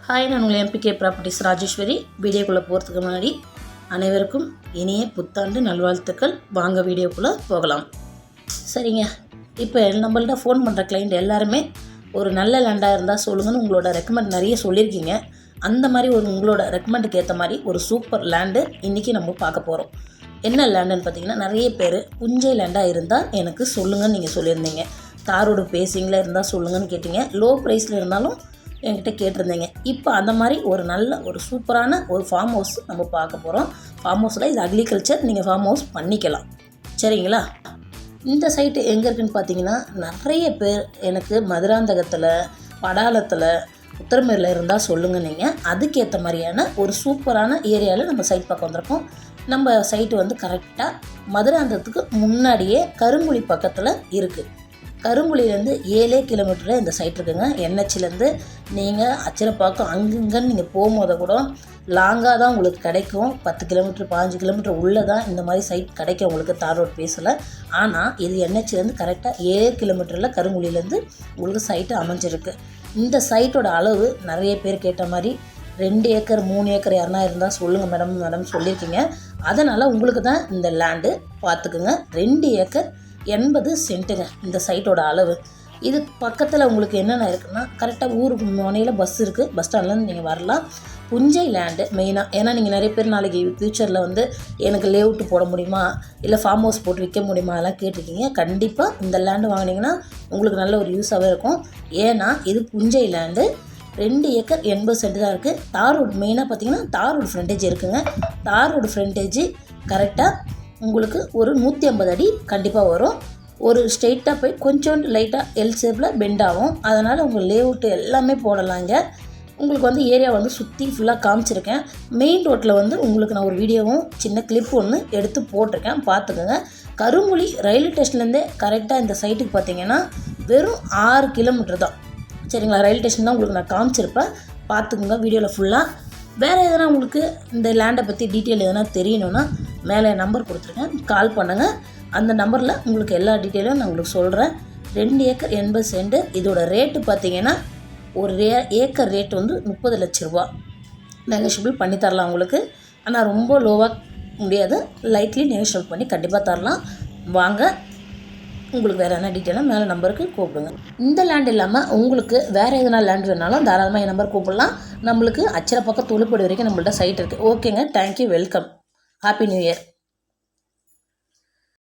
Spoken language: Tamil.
ஹாய், நான் உங்கள் எம்பிகே ப்ராப்பர்ட்டிஸ் ராஜேஸ்வரி. வீடியோக்குள்ளே போகிறதுக்கு முன்னாடி அனைவருக்கும் இனிய புத்தாண்டு நல்வாழ்த்துக்கள். வாங்க வீடியோக்குள்ளே போகலாம். சரிங்க, இப்போ நம்மள்ட்ட ஃபோன் பண்ணுற கிளைண்ட் எல்லாருமே ஒரு நல்ல லேண்டாக இருந்தால் சொல்லுங்கன்னு உங்களோட ரெக்கமெண்ட் நிறைய சொல்லியிருக்கீங்க. அந்த மாதிரி உங்களோட ரெக்கமெண்டுக்கு ஏற்ற மாதிரி ஒரு சூப்பர் லேண்டு இன்றைக்கி நம்ம பார்க்க போகிறோம். என்ன லேண்டுன்னு பார்த்தீங்கன்னா, நிறைய பேர் புஞ்சை லேண்டாக இருந்தால் எனக்கு சொல்லுங்கன்னு நீங்கள் சொல்லியிருந்தீங்க. தாரோட பேசிங்கில் இருந்தால் சொல்லுங்கன்னு கேட்டிங்க. லோ ப்ரைஸில் இருந்தாலும் என்கிட்ட கேட்டிருந்தீங்க. இப்போ அந்த மாதிரி ஒரு நல்ல ஒரு சூப்பரான ஒரு ஃபார்ம் ஹவுஸ் நம்ம பார்க்க போகிறோம். ஃபார்ம் ஹவுஸில் இது அக்ரிகல்ச்சர், நீங்கள் ஃபார்ம் ஹவுஸ் பண்ணிக்கலாம். சரிங்களா? இந்த சைட்டு எங்கே இருக்குதுன்னு பார்த்தீங்கன்னா, நிறைய பேர் எனக்கு மதுராந்தகத்தில், படாலத்தில், உத்தரமேரில் இருந்தால் சொல்லுங்கள். நீங்கள் அதுக்கேற்ற மாதிரியான ஒரு சூப்பரான ஏரியாவில் நம்ம சைட் பார்க்க வந்திருக்கோம். நம்ம சைட்டு வந்து கரெக்டாக மதுராந்தகத்துக்கு முன்னாடியே கருங்குழி பக்கத்தில் இருக்குது. கருங்குழிலேருந்து 7 கிலோமீட்டரில் இந்த சைட் இருக்குங்க. என்ஹெச்லேருந்து நீங்கள் அச்சிரப்பாக்கம் அங்கங்கன்னு நீங்கள் போகும்போது கூட லாங்காக தான் உங்களுக்கு கிடைக்கும். 10 கிலோமீட்டர் 15 கிலோமீட்டர் உள்ளே தான் இந்த மாதிரி சைட் கிடைக்கும் உங்களுக்கு தார் ரோட் பேஸில். ஆனால் இது என்ஹெச்லேருந்து கரெக்டாக 7 கிலோமீட்டரில் கருங்குழிலேருந்து உங்களுக்கு சைட்டு அமைஞ்சிருக்கு. இந்த சைட்டோட அளவு நிறைய பேர் கேட்ட மாதிரி 2 ஏக்கர் 3 ஏக்கர் யாருனா இருந்தால் சொல்லுங்கள் மேடம் சொல்லியிருக்கீங்க. அதனால் உங்களுக்கு தான் இந்த லேண்டு பார்த்துக்குங்க. 2 ஏக்கர் 80 சென்ட்டுங்க இந்த சைட்டோட அளவு. இது பக்கத்தில் உங்களுக்கு என்னென்ன இருக்குன்னா, கரெக்டாக ஊருக்கு முனையில் பஸ் இருக்குது. பஸ் ஸ்டாண்ட்லேருந்து நீங்கள் வரலாம். புஞ்சை லேண்டு மெயினாக, ஏன்னா நீங்கள் நிறைய பேர் நாளைக்கு ஃப்யூச்சரில் வந்து எனக்கு லேஅவுட்டு போட முடியுமா, இல்லை ஃபார்ம் ஹவுஸ் போட்டு விற்க முடியுமா அதெல்லாம் கேட்டிருக்கீங்க. கண்டிப்பாக இந்த லேண்டு வாங்கினீங்கன்னா உங்களுக்கு நல்ல ஒரு யூஸாகவே இருக்கும். ஏன்னா இது புஞ்சை லேண்டு. 2 ஏக்கர் 80 சென்ட் தான் இருக்குது. தார் ரோடு மெயினாக பார்த்தீங்கன்னா தார் ரோடு ஃப்ரண்டேஜ் இருக்குங்க. தார் ரோடு ஃப்ரண்டேஜ் கரெக்டாக உங்களுக்கு ஒரு 150 அடி கண்டிப்பாக வரும். ஒரு ஸ்ட்ரெயிட்டாக போய் கொஞ்சோண்டு லைட்டாக எல் ஷேப்பில் பெண்ட் ஆகும். அதனால் உங்கள் லேஅவுட்டு எல்லாமே போடலாங்க. உங்களுக்கு வந்து ஏரியா வந்து சுற்றி ஃபுல்லாக காமிச்சிருக்கேன். மெயின் ரோட்டில் வந்து உங்களுக்கு நான் ஒரு வீடியோவும் சின்ன கிளிப் ஒன்று எடுத்து போட்டிருக்கேன், பார்த்துக்கோங்க. கருங்குழி ரயில்வே ஸ்டேஷன்லேருந்தே கரெக்டாக இந்த சைட்டுக்கு பார்த்தீங்கன்னா வெறும் 6 கிலோமீட்டர் தான். சரிங்களா? ரயில்வே ஸ்டேஷன் தான் உங்களுக்கு நான் காமிச்சிருப்பேன், பார்த்துக்கோங்க வீடியோவில் ஃபுல்லாக. வேறு எதனா உங்களுக்கு இந்த லேண்டை பற்றி டீட்டெயில் எதனா தெரியணுன்னா மேலே நம்பர் கொடுத்துருக்கேன், கால் பண்ணுங்கள். அந்த நம்பரில் உங்களுக்கு எல்லா டீட்டெயிலும் நான் உங்களுக்கு சொல்கிறேன். 2 ஏக்கர் 80 சென்ட். இதோட ரேட்டு பார்த்தீங்கன்னா ஒரு ஏக்கர் ரேட்டு வந்து 30 லட்ச ரூபா. நெகோஷியபிள் பண்ணி தரலாம் உங்களுக்கு. ஆனால் ரொம்ப லோவாக முடியாது, லைட்லி நெகோஷியபிள் பண்ணி கண்டிப்பாக தரலாம். வாங்க, உங்களுக்கு வேறு என்ன டீட்டெயிலாக மேலே நம்பருக்கு கூப்பிடுங்க. இந்த லேண்ட் இல்லாமல் உங்களுக்கு வேறு எதனா லேண்ட் வேணாலும் தாராளமாக என் நம்பர் கூப்பிடலாம். நம்மளுக்கு அச்சரப்பக்கம் தொழுப்படி வரைக்கும் நம்மள்ட்ட சைட் இருக்குது. ஓகேங்க, thank you, welcome, happy new year.